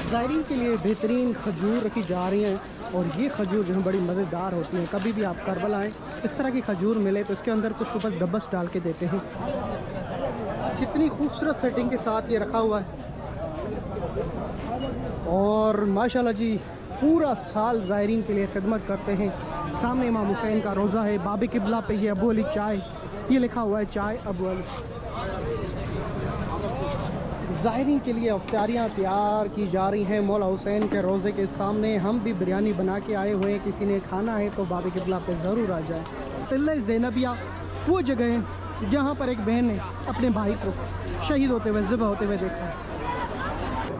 ज़ायरीन के लिए बेहतरीन खजूर रखी जा रही हैं और ये खजूर जो है बड़ी मज़ेदार होती हैं। कभी भी आप करबला आएँ इस तरह की खजूर मिले तो इसके अंदर कुछ ऊपर दबस डाल के देते हैं। कितनी खूबसूरत सेटिंग के साथ ये रखा हुआ है और माशाल्लाह जी पूरा साल ज़ायरीन के लिए खिदमत करते हैं। सामने इमाम हुसैन का रोज़ा है, बाबे किबला पे ये अबू अली चाय, ये लिखा हुआ है चाय अबू अली। ज़ायरीन के लिए अफ्तारियाँ तैयार की जा रही हैं मौला हुसैन के रोज़े के सामने। हम भी बिरयानी बना के आए हुए हैं, किसी ने खाना है तो बाबे किबला पे ज़रूर आ जाए। तिल्ला ज़ैनबिया वो जगह है जहाँ पर एक बहन ने अपने भाई को शहीद होते हुए ज़िबा होते हुए देखा है।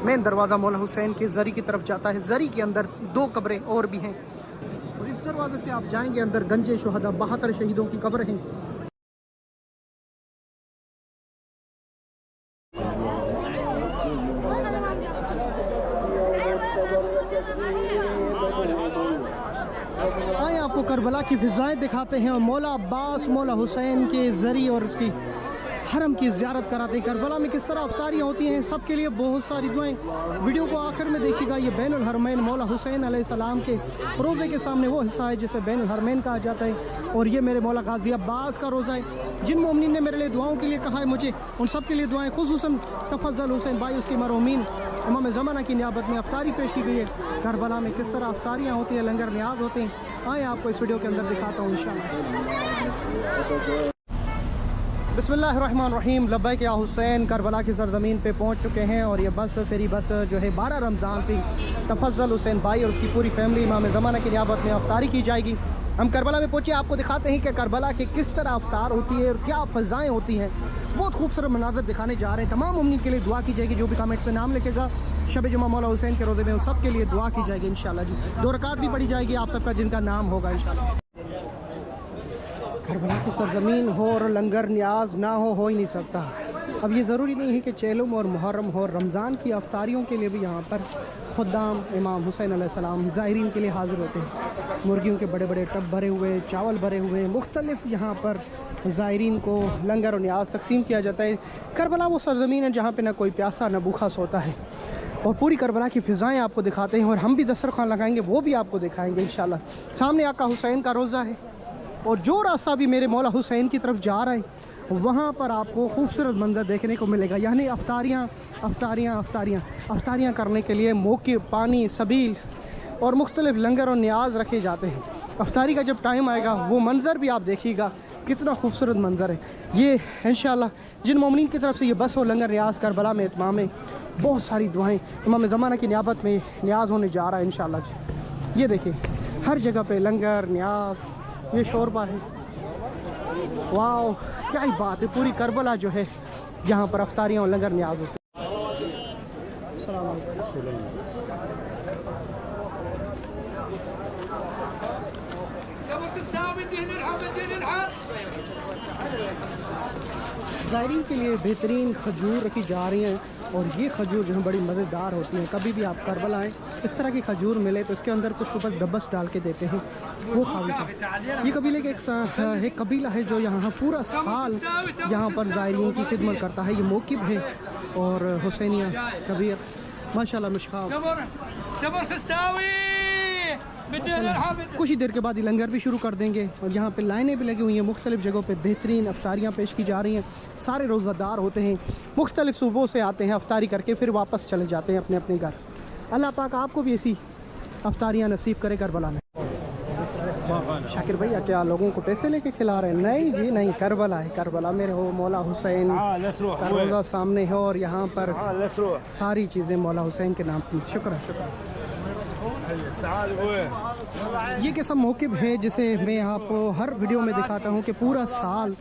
मेन दरवाज़ा मौला हुसैन के ज़री की तरफ जाता है। ज़री के अंदर 2 कब्रें और भी हैं और इस दरवाजे से आप जाएंगे अंदर गंजे शुहदा 72 शहीदों की कब्र हैं। आए आपको करबला की फ़िज़ाएं दिखाते हैं और मौला अब्बास मौला हुसैन के ज़री और उसकी हरम की ज़ियारत कराते हैं। करबला में किस तरह अफ्तारियाँ होती हैं, सबके लिए बहुत सारी दुआएं। वीडियो को आखिर में देखिएगा। ये बैनुल हरमैन मौला हुसैन अलैहिस्सलाम के रोज़े के सामने वो हिस्सा है जिसे बैनुल हरमैन कहा जाता है और ये मेरे मौला गाजी अब्बास का रोज़ा है। जिन मोमिनीन ने मेरे लिए दुआओं के लिए कहा है मुझे उन सब के लिए दुआएं, खुसूसन तफज़्ज़ल हुसैन भाई उसकी मरहूमीन इमाम ज़माना की नियाबत में अफ्तारी पेश की गई है। करबला में किस तरह अफ्तारियाँ होती हैं, लंगर न्याज होते हैं, आए आपको इस वीडियो के अंदर दिखाता हूँ इंशाअल्लाह। बिस्मिल्लाहिर्रहमानिर्रहीम। लब्बैक या हुसैन। करबला की सरजमीन पे पहुंच चुके हैं और ये बस फेरी बस जो है 12 रमज़ान थी तफज़्ज़ल हुसैन भाई और उसकी पूरी फैमिली इमाम ज़माना की नियाबत में अफ्तारी की जाएगी। हम करबला में पहुंचे, आपको दिखाते हैं कि करबला के किस तरह अफ्तार होती है और क्या फ़ज़ाएँ होती हैं। बहुत खूबसूरत मनाज़र दिखाने जा रहे हैं। तमाम मुमिनीन के लिए दुआ की जाएगी। जो भी कमेंट्स में नाम लिखेगा शब जुमा मौला हुसैन के रोज़े में उन सब के लिए दुआ की जाएगी इंशाअल्लाह जी। 2 रकात भी पढ़ी जाएगी आप सबका जिनका नाम होगा इंशाअल्लाह। करबला की सरजमीन हो और लंगर न्याज ना हो ही नहीं सकता। अब ये ज़रूरी नहीं है कि चेलुम और मुहर्रम हो, रमज़ान की अफ्तारियों के लिए भी यहाँ पर खुद्दाम इमाम हुसैन अलैहिस्सलाम ज़ायरीन के लिए हाज़िर होते हैं। मुर्गियों के बड़े बड़े टब भरे हुए, चावल भरे हुए, मुख्तलिफ यहाँ पर ज़ायरीन को लंगर और न्याज तकसीम किया जाता है। करबला वो सरजमीन है जहाँ पर ना कोई प्यासा ना भूखा सोता है और पूरी करबला की फ़िज़ाएँ आपको दिखाते हैं और हम भी दस्तरखान लगाएंगे वो भी आपको दिखाएंगे इंशाअल्लाह। सामने आका हुसैन का रोज़ा है और जो रास्ता भी मेरे मौला हुसैन की तरफ जा रहा है वहाँ पर आपको खूबसूरत मंजर देखने को मिलेगा। यानी अफ्तारियाँ करने के लिए मौके, पानी, सबील और मुख्तलिफ लंगर और न्याज रखे जाते हैं। अफ्तारी का जब टाइम आएगा वो मंज़र भी आप देखिएगा कितना खूबसूरत मंज़र है। ये इंशाअल्लाह जिन मोमिनीन की तरफ से ये बस हो लंगर न्याज करबला में इत्माम में बहुत सारी दुआएं इमाम ज़माना की नियाबत में न्याज होने जा रहा है इंशाअल्लाह। ये देखिए हर जगह पे लंगर न्याज, ये शोरबा है। वाह क्या ही बात है। पूरी करबला जो है यहाँ पर अफ्तारियाँ और लंगर न्याज होते हैं। ज़ायरीन के लिए बेहतरीन खजूर रखी जा रही हैं और ये खजूर जो है बड़ी मज़ेदार होती हैं। कभी भी आप करबला आएँ इस तरह की खजूर मिले तो इसके अंदर कुछ ऊपर दबस डाल के देते हैं, वो खाते। ये कबीले के एक कबीला है जो यहाँ पूरा साल यहाँ पर ज़ायरीन की खिदमत करता है। ये मौकिब है और हुसैनिया कबीर माशाल्लाह मुश्काब। कुछ ही देर के बाद ही लंगर भी शुरू कर देंगे और यहाँ पे लाइनें भी लगी हुई हैं। मुख्तलिफ जगहों पे बेहतरीन अफ्तारियाँ पेश की जा रही हैं। सारे रोज़ादार होते हैं, मुख्तलिफ सूबों से आते हैं अफ्तारी करके फिर वापस चले जाते हैं अपने अपने घर। अल्लाह पाक आपको भी ऐसी अफ्तारियाँ नसीब करे करबला में। शाकिर भैया क्या लोगों को पैसे लेके खिला रहे हैं? नहीं जी नहीं, करबला है। करबला मेरे हो मौला हुसैन का रोज़ा सामने है और यहाँ पर सारी चीज़ें मौला हुसैन के नाम की। शुक्र ये किस्म मौकिब है जिसे मैं आपको हर वीडियो में दिखाता हूँ कि पूरा साल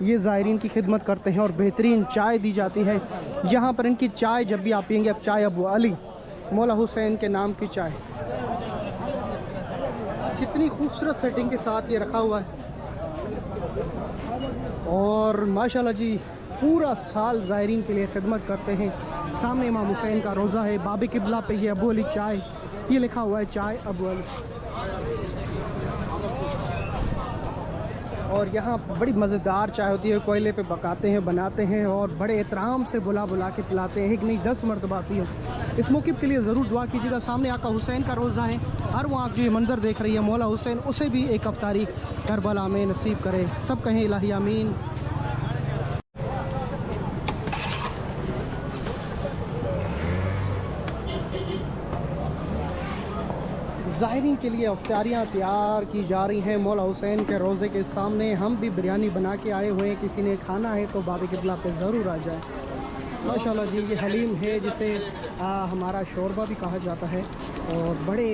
ये ज़ायरीन की खिदमत करते हैं और बेहतरीन चाय दी जाती है यहाँ पर। इनकी चाय जब भी आप पियेंगे, अब चाय अबू अली मौला हुसैन के नाम की चाय। कितनी खूबसूरत सेटिंग के साथ ये रखा हुआ है और माशाल्लाह जी पूरा साल ज़ायरीन के लिए खिदमत करते हैं। सामने इमाम हुसैन का रोज़ा है, बाबे किबला पे ये अबू अली चाय, ये लिखा हुआ है चाय अबू अली। और यहाँ बड़ी मज़ेदार चाय होती है, कोयले पे पकाते हैं, बनाते हैं और बड़े एहतराम से बुला बुला के पिलाते हैं, एक नहीं 10 मरतबा पियो। इस मौके के लिए ज़रूर दुआ कीजिएगा। सामने आका हुसैन का रोज़ा है, हर वो आप जो ये मंज़र देख रही है मौला हुसैन, उसे भी एक अफ्तारी करबला में नसीब करे। सब कहें इलाही आमीन। ज़ाहिरीन के लिए अफ्तारियाँ तैयार की जा रही हैं मौला हुसैन के रोज़े के सामने। हम भी बिरयानी बना के आए हुए हैं, किसी ने खाना है तो बाबे किबला पे ज़रूर आ जाए। माशाल्लाह जी, ये हलीम है जिसे हमारा शोरबा भी कहा जाता है और बड़े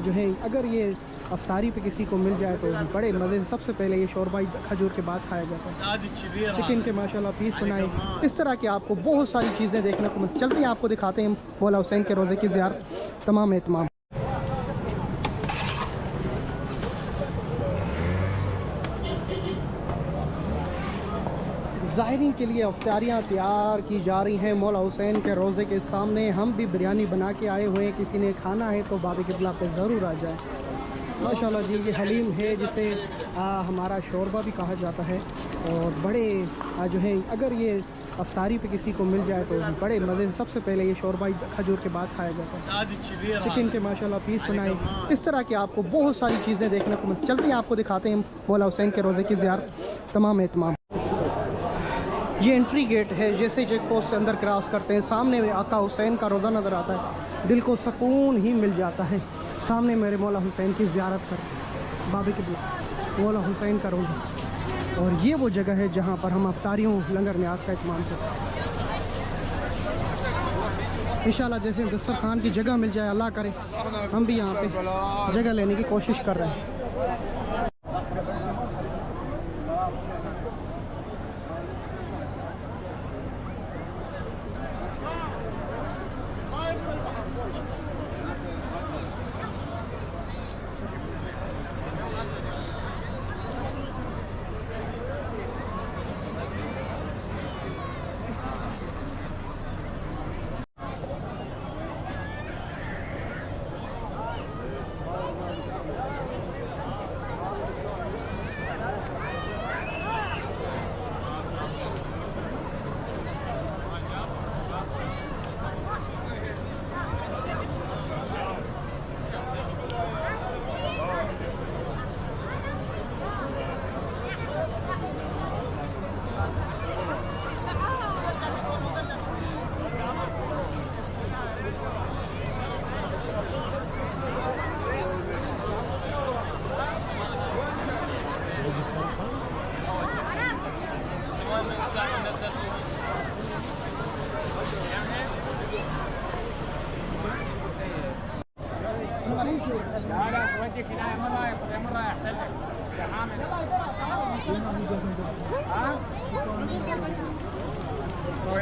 जो है, अगर ये अफ्तारी पे किसी को मिल जाए तो बड़े मज़े से सबसे पहले ये शोरबा खजूर के बाद खाया जाता है। चिकन के माशाल्लाह पीस बनाए, इस तरह की आपको बहुत सारी चीज़ें देखने को मिल। चलते हैं, आपको दिखाते हैं मौला हुसैन के रोज़े की ज़ियारत तमाम एहतमाम। ज़ाहिरीन के लिए अफ्तारियाँ तैयार की जा रही हैं मौला हुसैन के रोज़े के सामने। हम भी बिरयानी बना के आए हुए हैं, किसी ने खाना है तो बाबे किबला पे ज़रूर आ जाए। माशाल्लाह जी, ये हलीम है जिसे हमारा शोरबा भी कहा जाता है और बड़े जो है, अगर ये अफ्तारी पे किसी को मिल जाए तो बड़े मज़े से सबसे पहले ये शोरबा खजूर के बाद खाया जाता है। चिकन के माशाल्लाह पीस बनाए, इस तरह की आपको बहुत सारी चीज़ें देखने को मिल। चलते हैं, आपको दिखाते हैं मौला हुसैन के रोज़े की ज़ियारत तमाम एहतमाम। ये एंट्री गेट है, जैसे चेक पोस्ट से अंदर क्रॉस करते हैं सामने में आका हुसैन का रोज़ा नज़र आता है, दिल को सुकून ही मिल जाता है। सामने मेरे मौला हुसैन की ज़ियारत कर बाबे किबला मौला हुसैन का रोज़ा, और ये वो जगह है जहाँ पर हम अफ्तारियों लंगर न्याज का इत्माम करते हैं। इंशाल्लाह जैसे दस्तरखान की जगह मिल जाए, अल्लाह करे हम भी यहाँ पे जगह लेने की कोशिश कर रहे हैं।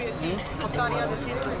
अफ्तारियाँ नसीर करें।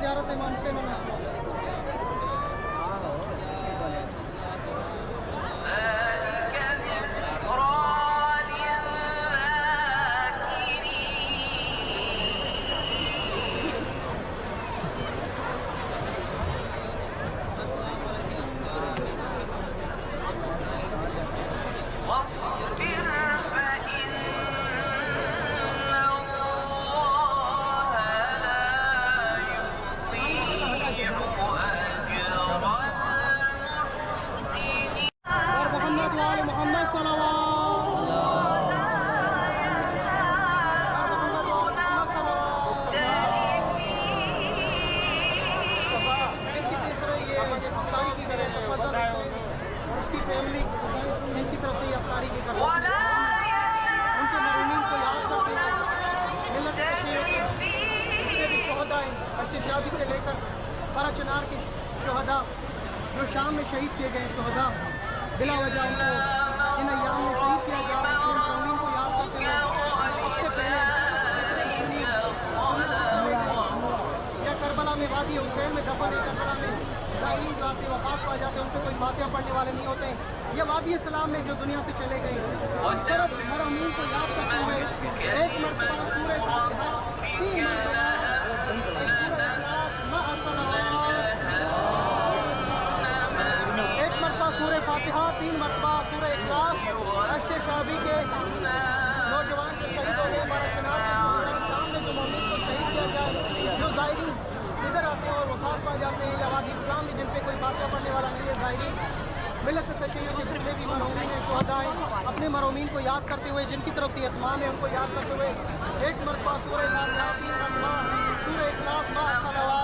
ज़ियारत इमाम हुसैन से लेकर बाराचनार के शहदा जो शाम में शहीद किए गए शहदा बिला वजह उनको इन अय्याम में शहीद किया जा रहा है। अपने मरहूमीन को याद करते हुए सबसे पहले या करबला में वादी हुसैन में दफन है, करबला में ज़ाहिरीन जो आते वफात पा जाते हैं उनको कोई बातें पढ़ने वाले नहीं होते। ये वादी सलाम में जो दुनिया से चले गए सिर्फ मरहूमीन को याद करते हुए एक मरतबा सूरह फातिहा 3 मरतबा सूरह फातिहा 3 मरतबा सूरह इखलास अश्शे शाबी के नौजवान से शहीद हो गए बाराचनार के शाम में जो मौजूद को शहीद किया जाए। जो ज़ाहिरीन इधर आते हैं और वफात पा जाते हैं या वादी इस्लाम में जिन पे कोई बातें पढ़ने वाला नहीं है ज़ाहिरीन मिलत तशय्युअ के जितने भी मरहूमीन हैं शुहदा हैं अपने मरहूमीन को याद करते हुए जिनकी तरफ से इत्माम है उनको याद करते हुए एक मरतबा सूरह फातिहा 3 मरतबा सूरह इखलास माशअल्लाह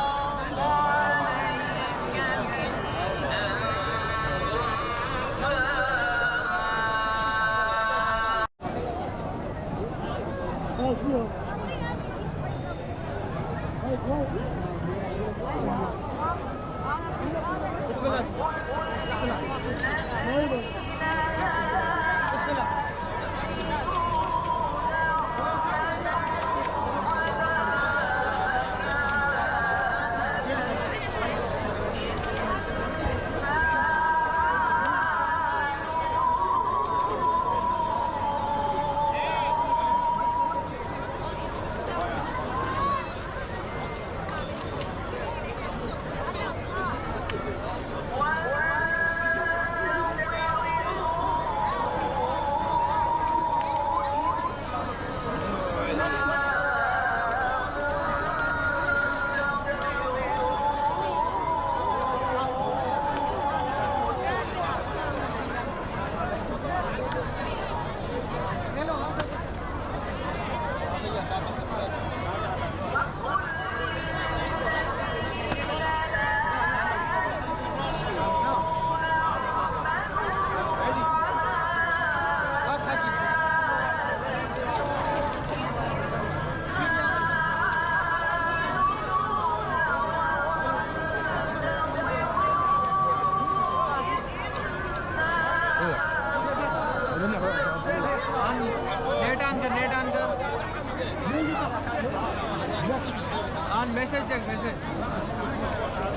मैसेज देख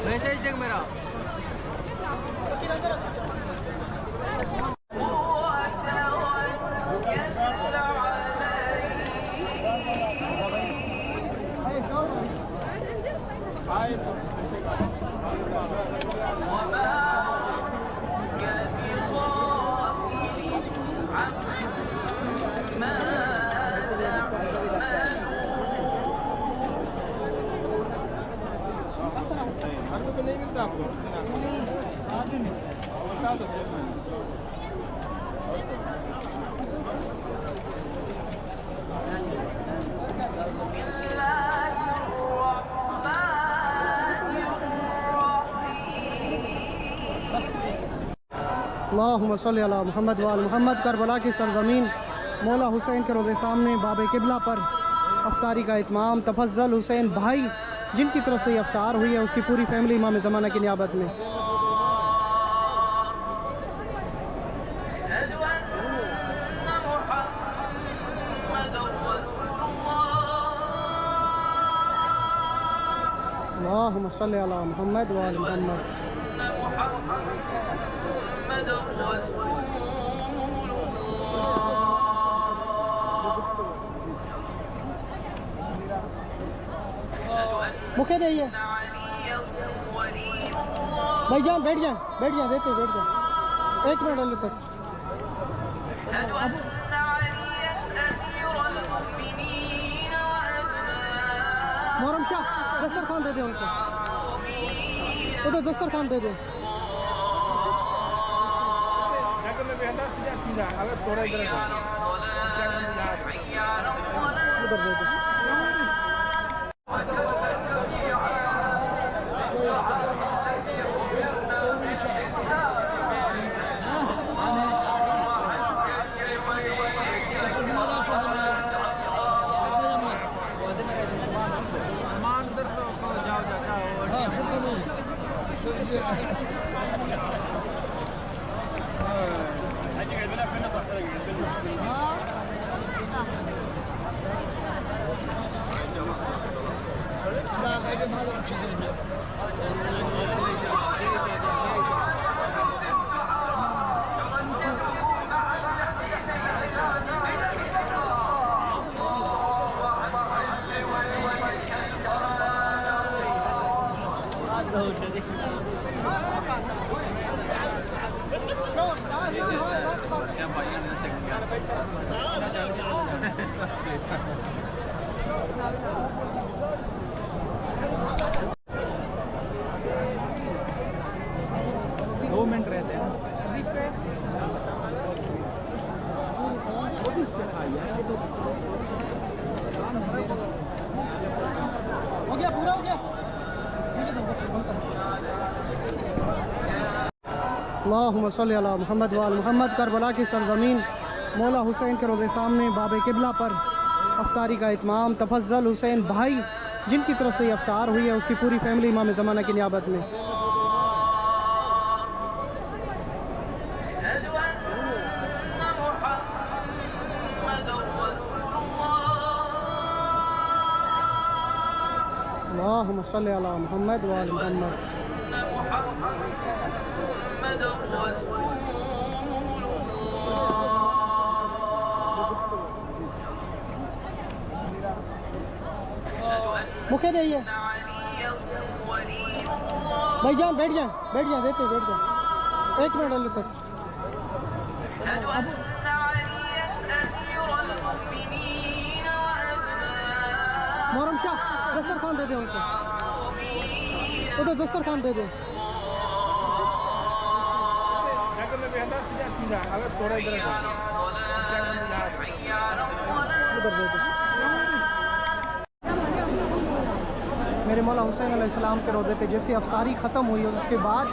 मैसेज देख मेरा। नहीं मिलता आपको अल्लाहुम्मा सल्ली अला मुहम्मद व आल मुहम्मद। करबला की सरजमीन मौला हुसैन के रोज़े सामने बाब किबला पर अफ्तारी का इत्माम। तफज्जल हुसैन भाई जिनकी तरफ से ये अफ्तार हुई है, उसकी पूरी फैमिली इमाम ज़माना की नियाबत में। अल्लाहुम्मा सल्ली अला मुहम्मद व आल मुहम्मद। मुखे नहीं है भाईजान, बैठ जाए बैठ जाए, देते बैठ जाए, 1 मिनट ले तक। मोहरम शाह दस्तरखान दे दे उनको, उधर दस्तरखान दे दे। उधर दे दे। हो गया, पूरा हो गया। अल्लाहुम्मा सल्ली अला मुहम्मद व आल मुहम्मद। करबला की सरजमीन मौला हुसैन के रोज़े सामने बाब किबला पर अफ्तारी का इत्माम। तफज्जल हुसैन भाई जिनकी तरफ से ये अफ्तार हुई है, उसकी पूरी फैमिली इमाम ज़माना की नियाबत में। अल्लाहुम्मा सल्ली अला मुहम्मद व आल मुहम्मद। मुखे नहीं है भाईजान, बैठ जाए बैठ जाए, देते बैठ जाए, 1 मिनट ले तक। मोहरम शाह दस्तरखान दे दे उनको, उधर दस्तरखान दे दे। उधर दे दे। मेरे मौला हुसैन अलैहिस्सलाम के रोज़े पे जैसे अफ्तारी ख़त्म हुई है, उसके बाद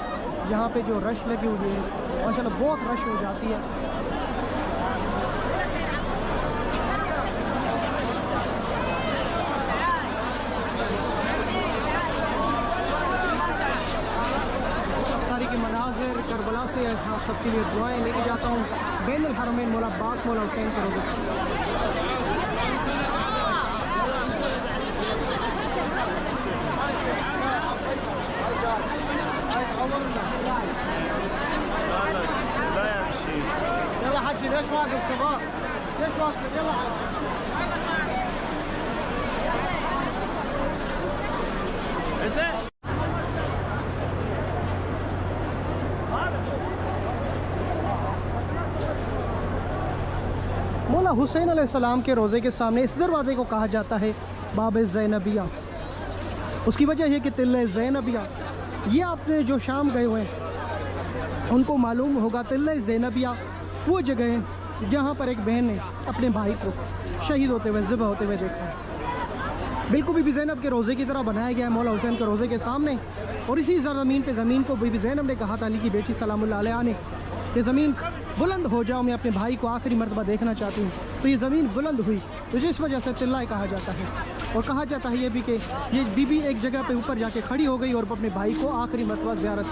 यहाँ पे जो रश लगी हुई है, माशाल्लाह बहुत रश हो जाती है। अफ्तारी के मनाज़िर करबला से सबके लिए दुआएं लेके जाता हूँ। बैनुल हरमैन मौला अब्बास मौला हुसैन के रोज़े। मौला हुसैन अलैहिस्सलाम के रोज़े के सामने इस दरवाज़े को कहा जाता है बाब ज़ैनबिया। उसकी वजह है कि तिल्ले ज़ैनबिया, ये आपने जो शाम गए हुए हैं उनको मालूम होगा तिल्ले ज़ैनबिया वो जगह है जहाँ पर एक बहन ने अपने भाई को शहीद होते हुए ज़िबा होते हुए देखा है। बिल्कुल बीबी ज़ैनब के रोज़े की तरह बनाया गया है मौला हुसैन के रोज़े के सामने। और इसी ज़मीन को बीबी ज़ैनब ने कहा था अली की बेटी सलामुल्लाह अलैहा ने कि ज़मीन बुलंद हो जाओ, मैं अपने भाई को आखिरी मरतबा देखना चाहती हूँ। तो ये ज़मीन बुलंद हुई, तो जिस वजह से तिल्ला कहा जाता है। और कहा जाता है ये भी कि ये बीबी एक जगह पे ऊपर जाके खड़ी हो गई और अपने भाई को आखिरी मरतबा ज़ियारत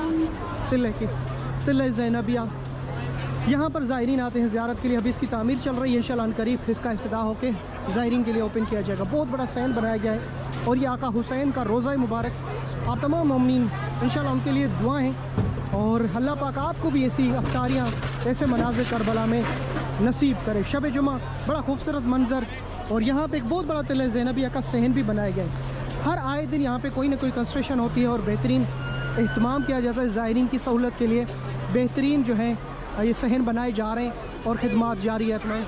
तिल्ले ज़ैनबिया। यहाँ पर ज़ायरीन आते हैं ज़ियारत के लिए। अभी इसकी तामीर चल रही है, इंशाअल्लाह करीब इसका इफ्तिताह होकर ज़ायरीन के लिए ओपन किया जाएगा। बहुत बड़ा सैन बनाया गया है और ये आका हुसैन का रोज़ा मुबारक। आप तमाम मोमिनीन इंशाअल्लाह उनके लिए दुआएं और अल्लाह पाक आपको भी ऐसी अफ्तारियाँ, ऐसे मनाज़िर करबला में नसीब करे। शब जुमा बड़ा खूबसूरत मंजर। और यहाँ पे एक बहुत बड़ा तिल्ले ज़ैनबिया का सहन भी बनाया गया है। हर आए दिन यहाँ पे कोई ना कोई कंस्ट्रक्शन होती है और बेहतरीन एहतमाम किया जाता है ज़ायरीन की सहूलत के लिए। बेहतरीन जो है ये सहन बनाए जा रहे हैं और खिदमात जारी है अपने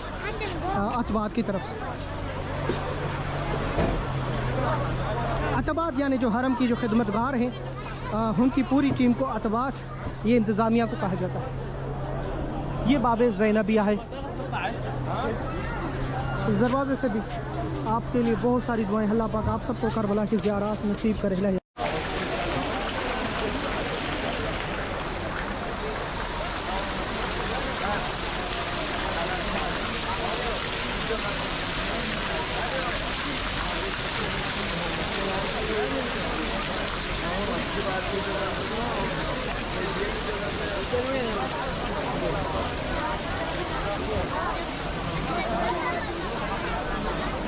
अतबाद की तरफ से। अतबाद यानी जो हरम की जो खिदमतगार हैं उनकी पूरी टीम को अतबाद, ये इंतज़ामिया को कहा जाता है। ये बाब ज़ैनबिया है। इस दरवाज़े से भी आपके लिए बहुत सारी दुआएं। अल्लाह पाक आप सबको करबला की ज़ियारत नसीब करे।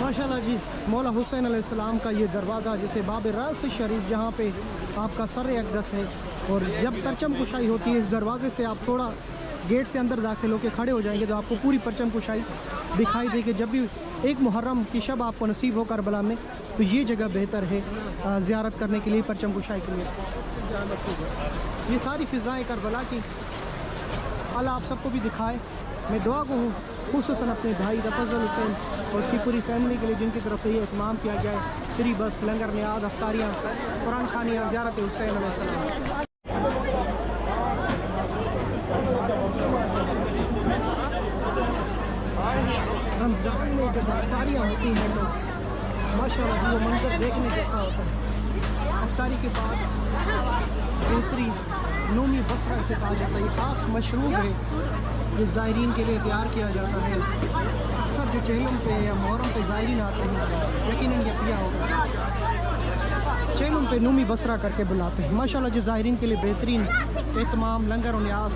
माशाल्लाह जी, मौला हुसैन अलैहिस्सलाम का ये दरवाज़ा जिसे बाब रास शरीफ, जहाँ पे आपका सर अक़दस है और जब परचम कुशाई होती है इस दरवाज़े से आप थोड़ा गेट से अंदर दाखिल होकर खड़े हो जाएंगे तो आपको पूरी परचम कुशाई दिखाई देगी। जब भी एक मुहर्रम की शब आपको नसीब हो करबला में तो ये जगह बेहतर है ज़ियारत करने के लिए, परचम कुशाई के लिए। ये सारी फ़िज़ाएँ करबला की अल्लाह आप सबको भी दिखाए। मैं दुआ को हूँ खुसूसन अपने भाई तफज़्ज़ुल हुसैन और उसकी पूरी फैमिली के लिए जिनकी तरफ से ये एहतमाम किया गया है। फ्री बस, लंगर नियाज़, अफ्तारियाँ, कुरान खानियाँ, ज़ियारत हुसैन अलैहिस्सलाम। रमज़ान में जब अफ्तारियाँ होती हैं तो माशाअल्लाह वो मंजर देखने जैसा होता है। अफ्तारी के बाद बेहतरी नूमी बसरा से कहा जाता है। ये ख़ास मशरूब है जो ज़ायरीन के लिए तैयार किया जाता है। अक्सर जो चेहलम पे या मुहर्रम पे ज़ायरीन आते हैं यकीनन ये पिया होगा, चेहलम पे नूमी बसरा करके बुलाते हैं। माशाल्लाह जो ज़ायरीन के लिए बेहतरीन एहतमाम, लंगर और न्याज़।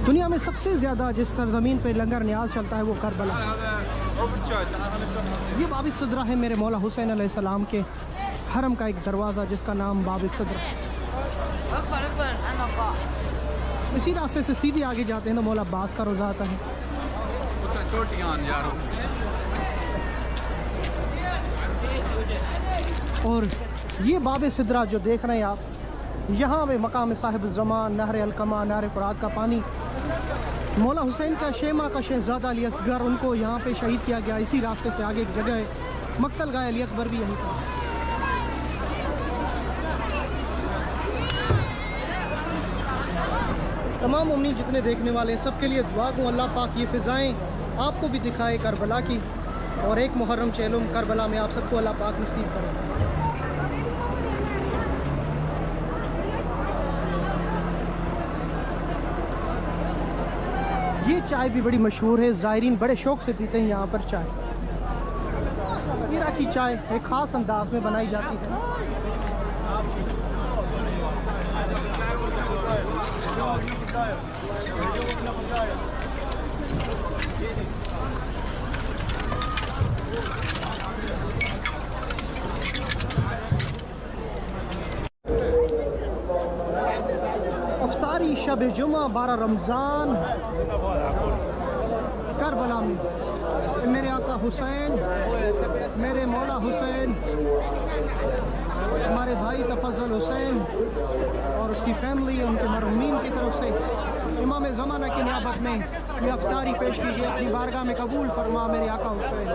दुनिया में सबसे ज़्यादा जिस सरज़मीन पे लंगर न्याज़ चलता है वो करबला। ये बाब सदरा है मेरे मौला हुसैन अलैहिस्सलाम के हरम का एक दरवाज़ा जिसका नाम बाब सदरा। इसी रास्ते से सीधे आगे जाते हैं तो मौला अब्बास का रोज़ा आता है। और ये बाब सिदरा जो देख रहे हैं आप, यहाँ पे मकाम साहिब ज़मान, नहर अलकमा, नहर फुरात का पानी, मौला हुसैन का शेमा का शहज़ादा अली असगर, उनको यहाँ पे शहीद किया गया। इसी रास्ते से आगे एक जगह है मक्तल गाय अली अकबर भी यहीं पर। तमाम उम्मीद जितने देखने वाले हैं सबके लिए दुआ को अल्लाह पाक ये फ़िज़ाएँ आपको भी दिखाए करबला की, और एक मुहर्रम चेलुम करबला में आप सबको अल्लाह पाक नसीब करे। ये चाय भी बड़ी मशहूर है, ज़ायरीन बड़े शौक़ से पीते हैं यहाँ पर चाय। इराकी चाय एक ख़ास अंदाज में बनाई जाती है। अफ्तारी शब जुमा 12 रमज़ान करबला में मेरे आका हुसैन, मेरे मौला हुसैन, हमारे भाई तफज़्ज़ल हुसैन और उसकी फैमिली, उनके मरहूमीन की तरफ से इमाम ज़माना की नियाबत में ये अफ्तारी पेश कीजिए, अपनी बारगाह में कबूल फरमा मेरे आका हुसैन।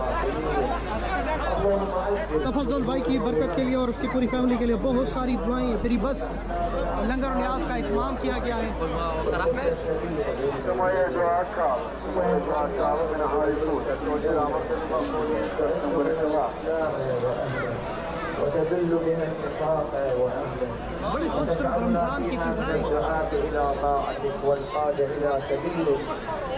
तफज़्ज़ल भाई की बरकत के लिए और उसकी पूरी फैमिली के लिए बहुत सारी दुआएं। फिर बस लंगर न्याज का इत्माम किया गया है। बड़ी खूबसूरत रमज़ान की फ़िज़ाएं।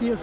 की ये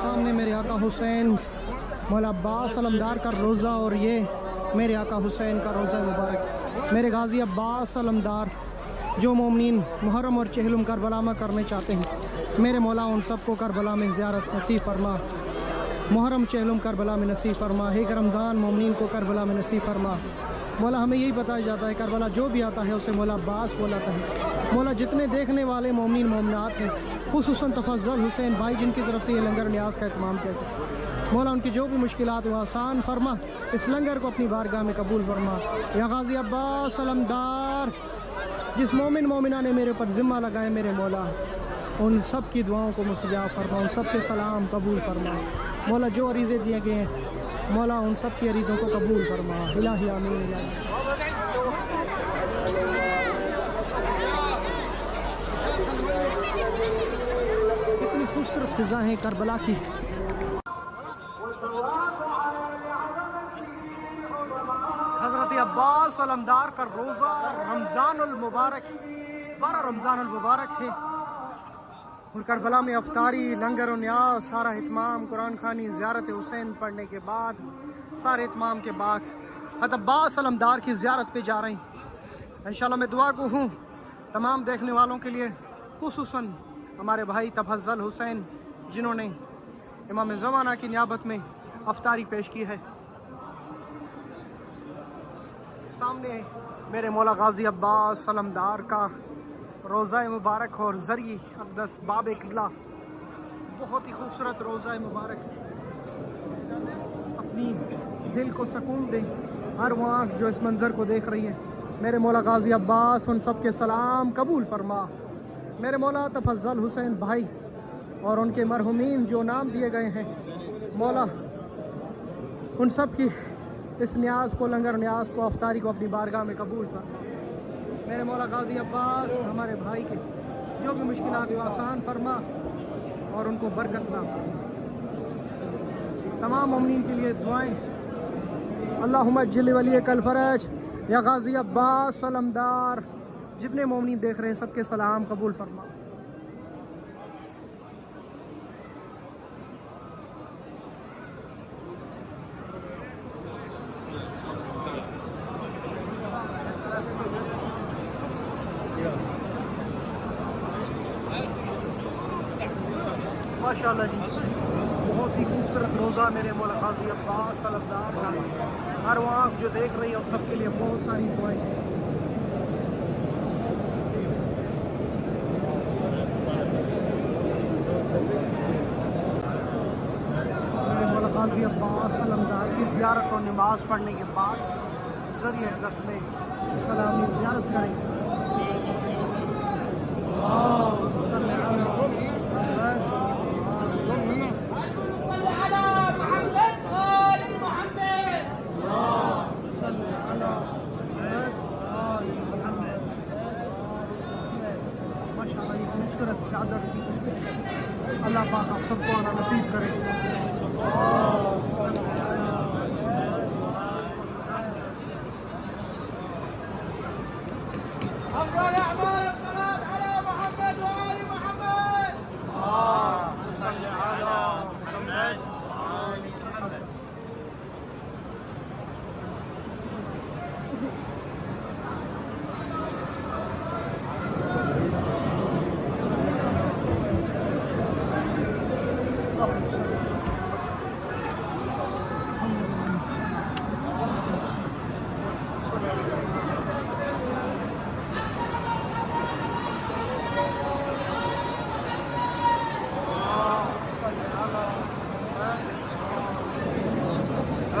सामने मेरे आका हुसैन मौला अब्बास अलमदार का रोज़ा और ये मेरे आका हुसैन का रोज़ा मुबारक। मेरे गाजी अब्बास अलमदार जो मोमिनीन मुहर्रम और चहलुम करबला में करने चाहते हैं, मेरे मौला उन सबको करबला में ज़ियारत नसीब फरमा, मुहर्रम चहलुम करबला में नसीब फरमा, एक रमज़ान मोमिनीन को करबला में नसीब फरमा। मौला हमें यही बताया जाता है करबला जो भी आता है उसे मौला अब्बास बोलाता है। मौला जितने देखने वाले मोमिनीन मोमिनात हैं, खुसूसन तफज़्ज़ल हुसैन भाई जिनकी तरफ से ये लंगर न्याज का इत्माम किया गया, मौला उनकी जो भी मुश्किलात वो आसान फरमा, इस लंगर को अपनी बारगाह में कबूल फरमा। या गाजी अब्बास अलमदार जिस मोमिन मोमिना ने मेरे पर ज़िम्मा लगाए मेरे मौला, उन सब की दुआओं को मुस्तजाब फरमा, उन सब के सलाम कबूल फरमा। मौला जो अरीज़े दिए गए हैं मौला उन सब की अरीज़ों को कबूल फरमा। इलाही आमीन इलाही। कितनी खूबसूरत फ़िज़ा हैं करबला की। हज़रत अब्बास अलमदार का रोज़ा रमज़ानुल मुबारक 12 रमज़ानुल मुबारक है और करबला में अफ्तारी लंगर और न्याज सारा इत्माम कुरान खानी ज़ियारत हुसैन पढ़ने के बाद सारे इत्माम के बाद हज़रत अब्बास अलमदार की ज़ियारत पे जा रहे हैं। इंशाअल्लाह मैं दुआ को हूँ तमाम देखने वालों के लिए, खुसूसन हमारे भाई तफज़्ज़ल हुसैन जिन्होंने इमाम ज़माना की नियाबत में अफ्तारी पेश की है। सामने मेरे मौला गाजी अब्बास अलमदार का रोज़ा मुबारक और ज़रिए अक़दस बाब क़िबला, बहुत ही खूबसूरत रोज़ा मुबारक। अपनी दिल को सुकून दे हर वो आँख जो इस मंज़र को देख रही है। मेरे मौला गाजी अब्बास उन सब के सलाम कबूल फरमा। मेरे मौला तफज़्ज़ल हुसैन भाई और उनके मरहूमीन जो नाम दिए गए हैं, मौला उन सब की इस न्याज को, लंगर न्याज को, अफ्तारी को अपनी बारगाह में कबूल कर। मेरे मौला गाजी अब्बास हमारे भाई के जो भी मुश्किलात वो आसान फरमा और उनको बरकत दा। तमाम मोमिनीन के लिए दुआएं। अल्लाहुम्मा अज्जिल वली कल फरज। या गाजी अब्बास अलमदार जितने मोमिनीन देख रहे हैं सबके सलाम कबूल फरमा। माशाअल्लाह जी, बहुत ही खूबसूरत रोज़ा मेरे मौला गाजी अब्बास अलमदार का। हर वो आँख जो देख रही है और सबके लिए बहुत सारी दुआएं। मेरे मौला गाजी अब्बास अलमदार की ज़ियारत और नमाज पढ़ने के बाद ज़रिए अक़दस में सलामी ज़ियारत करेंगे। खूबसूरत चादर की तस्वीर। अल्लाह पाक आप सबको आना नसीब करे।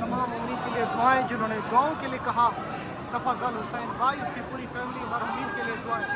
तमाम उम्मीद के लिए दुआएं जिन्होंने गाँव के लिए कहा। तफज़्ज़ल हुसैन भाई उसकी पूरी फैमिली मरहूमीन के लिए दुआएं।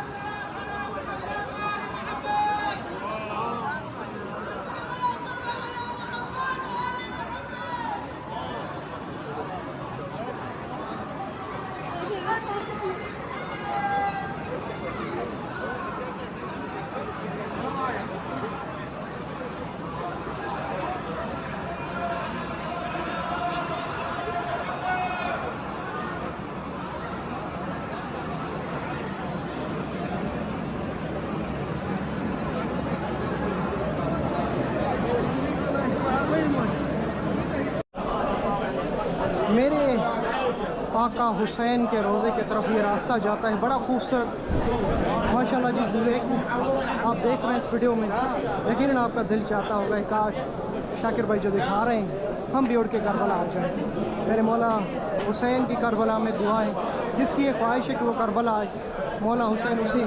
मेरे आका हुसैन के रोज़े की तरफ ये रास्ता जाता है, बड़ा खूबसूरत माशाल्लाह जी। आप देख रहे हैं इस वीडियो में, यकीनन आपका दिल चाहता होगा काश शाकिर भाई जो दिखा रहे हैं हम भी उड़ के करबला आ जाएँ। मेरे मौला हुसैन की करबला में दुआ है, जिसकी ये ख्वाहिश है कि वो करबला आए, मौला हुसैन उसे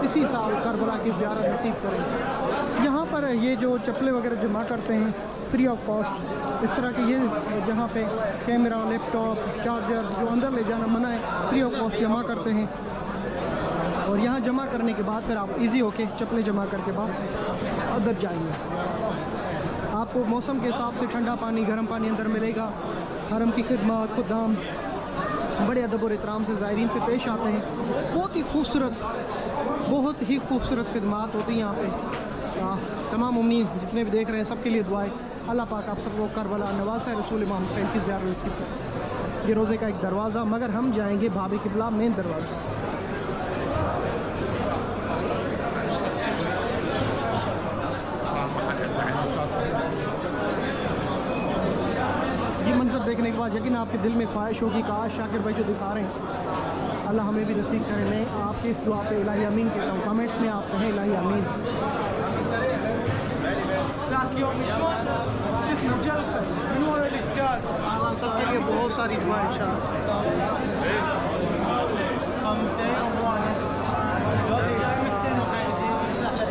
इसी साल करबला की ज़ियारत नसीब करें। यहाँ पर ये जो चप्पलें वगैरह जमा करते हैं फ्री ऑफ कॉस्ट, इस तरह के ये जहाँ पे कैमरा, लैपटॉप, चार्जर जो अंदर ले जाना मना है, फ्री ऑफ कॉस्ट जमा करते हैं। और यहाँ जमा करने के बाद फिर आप इजी होके चप्पलें जमा करके बाद अंदर जाएंगे। आपको मौसम के हिसाब से ठंडा पानी, गर्म पानी अंदर मिलेगा। हरम की खिदमत खुदाम बड़े अदब और एहतराम से ज़ायरीन से पेश आते हैं। बहुत ही खूबसूरत खिदमत होती हैं यहाँ पे। तमाम उम्मीद जितने भी देख रहे हैं सबके लिए दुआएं। अल्लाह पाक आप सबको करबला नवासा रसूल इमाम हुसैन की ज़ियारत नसीब करे। ये रोज़े का एक दरवाज़ा, मगर हम जाएंगे बाब क़िबला मेन दरवाज़ा से। ये मंजर देखने के बाद यकीन आपके दिल में ख्वाहिश होगी काश शाकिर भाई जो दिखा रहे हैं अल्लाह हमें भी नसीब करे। मैं आपके इस दुआ पे इलाही अमीन कहता हूँ। कमेंट्स में आप कहें इलाही अमीन। सबके लिए बहुत सारी दुआ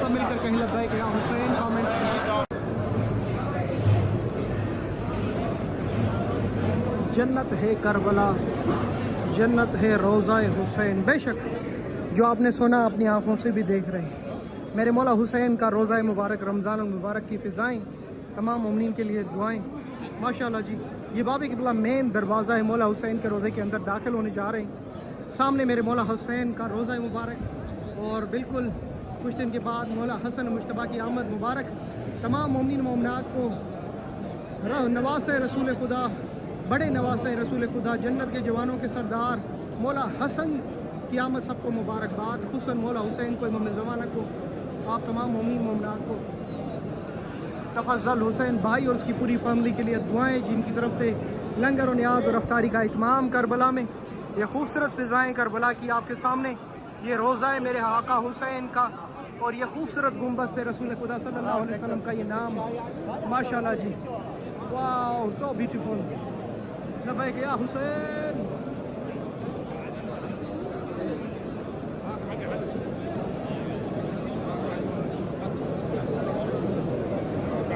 सब मिलकर कहीं लग गए कि हुसैन कमेंट। जन्नत है करबला, जन्नत है रोज़ा हुसैन। बेशक जो आपने सुना अपनी आंखों से भी देख रहे हैं। मेरे मौला हुसैन का रोज़ा मुबारक, रमज़ान मुबारक की फ़िज़ाएँ, तमाम मुमिनीन के लिए दुआएं। माशाल्लाह जी, ये बाब क़िबला मेन दरवाज़ा है। मौला हुसैन के रोज़े के अंदर दाखिल होने जा रहे हैं। सामने मेरे मौला हुसैन का रोज़ा मुबारक और बिल्कुल कुछ दिन के बाद मौला हसन मुश्तबा की आमद मुबारक। तमाम मोमिन मोमिनात को नवासे रसूल खुदा, बड़े नवासे रसूल खुदा, जन्नत के जवानों के सरदार मौला हसन की आमद सबको मुबारकबाद। खुसन मौला हुसैन को, इमाम ज़माना को, आप तमाम मोमिन मोमिनात को तफज़्ज़ल हुसैन भाई और उसकी पूरी फैमिली के लिए दुआएं, जिनकी तरफ से लंगर और न्याज और अफ्तारी का इत्माम करबला में। ये खूबसूरत फ़िज़ाएँ करबला की आपके सामने, ये रोज़ा है मेरे आका हुसैन का और ये खूबसूरत गुंबद पे रसूल खुदा सल्लल्लाहु अलैहि वसल्लम का ये नाम। माशाल्लाह जी, वाओ सो ब्यूटीफुल। लबैक या हुसैन।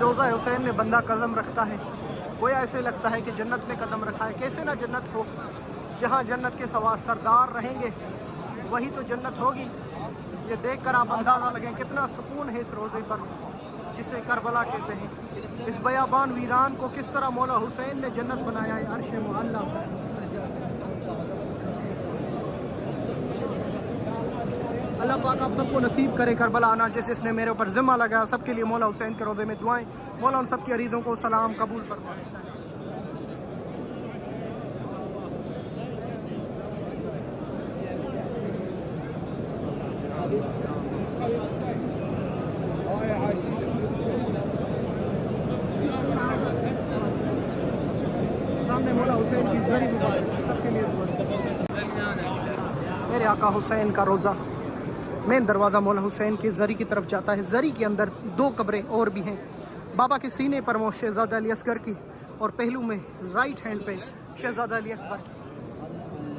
रोज़ा हुसैन में बंदा कदम रखता है वो ऐसे लगता है कि जन्नत में कदम रखा है। कैसे ना जन्नत हो, जहाँ जन्नत के सरदार रहेंगे वही तो जन्नत होगी। ये देखकर आप अंदाज़ा लगें कितना सुकून है इस रोज़े पर जिसे करबला कहते हैं। इस बयाबान वीरान को किस तरह मौला हुसैन ने जन्नत बनाया है अर्श मुअल्ला पर। अल्लाह पाक आप सबको नसीब करे करबला आना, जैसे इसने मेरे ऊपर ज़िम्मा लगाया। सबके लिए मौला हुसैन के रोज़े में दुआएं। मौला उन सबकी अरीज़ों को सलाम कबूल फरमाए। सामने मौला हुसैन की ज़री मुबारक सबके लिए मेरे आका हुसैन का रोज़ा। मेन दरवाज़ा मौला हुसैन के ज़री की तरफ जाता है। ज़री के अंदर 2 कब्रें और भी हैं। बाबा के सीने पर मौत शहज़ादा अली असगर की और पहलू में राइट हैंड पे शहज़ादा अली अकबर की,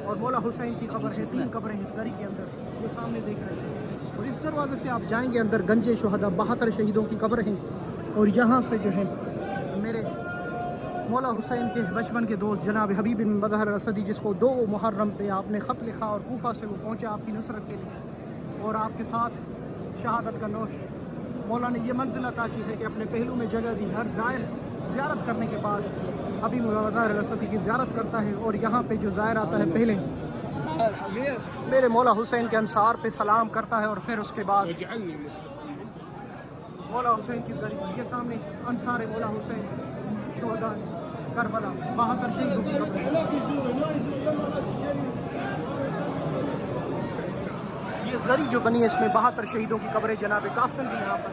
और मौला हुसैन की कब्र है। 3 कब्रें हैं ज़री के अंदर, वो सामने देख रहे हैं। और इस दरवाजे से आप जाएंगे अंदर गंजे शुहदा 72 शहीदों की कब्र हैं। और यहाँ से जो है मेरे मौला हुसैन के बचपन के दोस्त जनाब हबीब बिन बदर असदी, जिसको 2 मुहर्रम पे आपने ख़त लिखा और कूफा से वो पहुँचा आपकी नुसरत के लिए और आपके साथ शहादत का नोश। मौला ने ये मंजिल अता की है कि अपने पहलू में जगह दी। हर ज़ायर ज़ियारत करने के बाद हबीब बिन बदर असदी की ज़ियारत करता है और यहाँ पे जो ज़ायर आता है पहले मेरे मौला हुसैन के अंसार पे सलाम करता है और फिर उसके बाद मौला हुसैन की ज़रिए ये सामने अंसार मौला हुसैन शोहदा करबला 72 शहीदों की ये ज़री जो बनी है इसमें 72 शहीदों की कब्रें। जनाब कासिम भी यहाँ पर